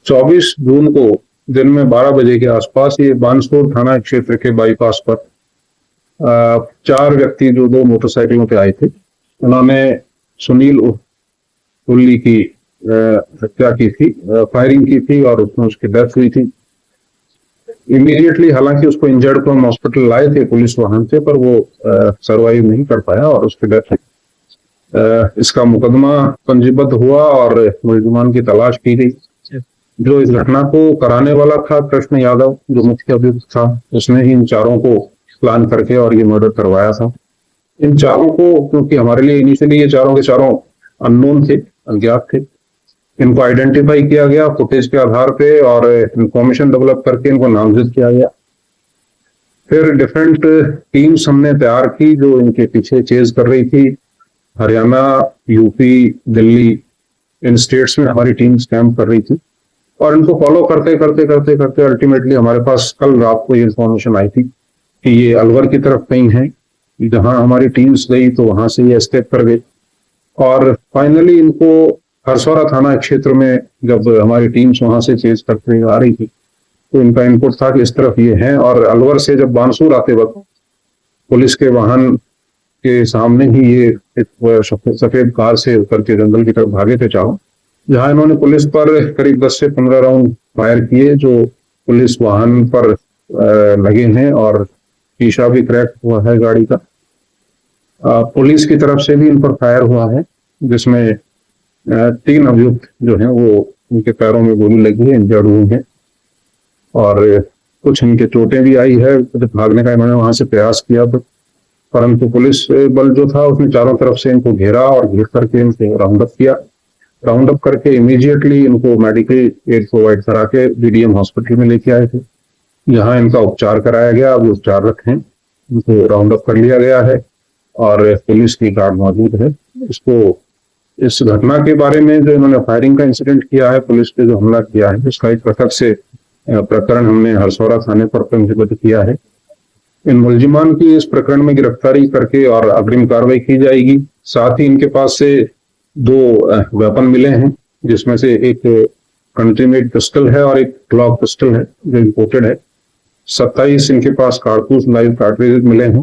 24 जून को दिन में 12 बजे के आसपास ये बानसूर थाना क्षेत्र के बाईपास पर 4 व्यक्ति जो 2 मोटरसाइकिलों पे आए थे, उन्होंने सुनील उल्ली की हत्या की थी, फायरिंग की थी और उसमें उसकी डेथ हुई थी। इमीडिएटली हालांकि उसको इंजर्ड को हम हॉस्पिटल लाए थे पुलिस वाहन से, पर वो सरवाइव नहीं कर पाया और उसकी डेथ हुई। इसका मुकदमा पंजीबद्ध हुआ और मुलजिमान की तलाश की गई। जो इस घटना को कराने वाला था कृष्ण यादव, जो मुख्य अभियुक्त था, उसने ही इन चारों को प्लान करके और ये मर्डर करवाया था। इन चारों को, क्योंकि हमारे लिए इनिशियली ये चारों के चारों अननोन थे, अज्ञात थे, इनको आइडेंटिफाई किया गया फुटेज के आधार पे और इंफॉर्मेशन डेवलप करके इनको नामजद किया गया। फिर डिफरेंट टीम्स हमने तैयार की जो इनके पीछे चेज कर रही थी। हरियाणा, यूपी, दिल्ली, इन स्टेट्स में हमारी टीम्स कैंप कर रही थी और इनको फॉलो करते करते करते करते अल्टीमेटली हमारे पास कल रात को ये इन्फॉर्मेशन आई थी कि ये अलवर की तरफ कहीं है। जहां हमारी टीम्स गई तो वहां से ये एस्केप कर गए और फाइनली इनको हरसौरा थाना क्षेत्र में जब हमारी टीम्स वहां से चेज करते आ रही थी तो इनका इनपुट था कि इस तरफ ये है। और अलवर से जब बानसूर आते वक्त पुलिस के वाहन के सामने ही ये एक सफेद कार से उतर के जंगल की तरफ भागे थे चारों, जहां इन्होंने पुलिस पर करीब 10 से 15 राउंड फायर किए जो पुलिस वाहन पर लगे हैं और शीशा भी क्रैक हुआ है गाड़ी का। पुलिस की तरफ से भी इन पर फायर हुआ है जिसमें 3 अभियुक्त जो हैं वो उनके पैरों में गोली लगी है, इंजर्ड हुए हैं और कुछ इनके चोटें भी आई है। भागने का इन्होंने वहां से प्रयास किया परंतु पुलिस बल जो था उसने चारों तरफ से इनको घेरा और घेर करके इनको राउंड अप किया। राउंड अप करके इमीडिएटली इनको मेडिकल एड प्रोवाइड करा के बीडीएम हॉस्पिटल में लेके आए थे, जहां इनका उपचार कराया गया। अब उपचाररत हैं, इनको राउंड अप कर लिया गया है और पुलिस की गार्ड मौजूद है। इसको इस घटना के बारे में जो इन्होंने फायरिंग का इंसिडेंट किया है, पुलिस पे जो हमला किया है, इसका एक पृथक से प्रकरण हमने हरसौरा थाने पर पंजीबद्ध किया है। इन मुलजिमान की इस प्रकरण में गिरफ्तारी करके और अग्रिम कार्रवाई की जाएगी। साथ ही इनके पास से 2 वेपन मिले हैं जिसमें से एक कंट्री मेड पिस्टल है और एक ग्लॉक पिस्टल है जो इंपोर्टेड है। 27 इनके पास कारतूस लाइव कार्ट्रिजेज मिले हैं।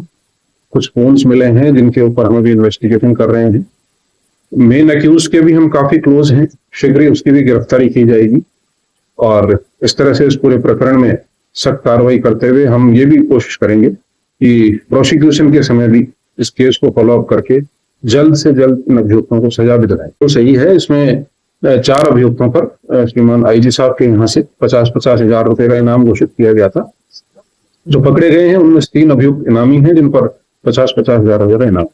कुछ फोन्स मिले हैं जिनके ऊपर हम अभी इन्वेस्टिगेशन कर रहे हैं। मेन अक्यूज के भी हम काफी क्लोज हैं, शीघ्र ही उसकी भी गिरफ्तारी की जाएगी और इस तरह से इस पूरे प्रकरण में सख्त कार्रवाई करते हुए हम ये भी कोशिश करेंगे कि प्रोसिक्यूशन के समय भी इस केस को फॉलो अप करके जल्द से जल्द इन अभियुक्तों को सजा भी दिलाएं। तो सही है, इसमें 4 अभियुक्तों पर श्रीमान आईजी साहब के यहाँ से 50-50 हजार रुपए का इनाम घोषित किया गया था। जो पकड़े गए हैं उनमें 3 अभियुक्त इनामी हैं जिन पर 50-50 हजार इनाम।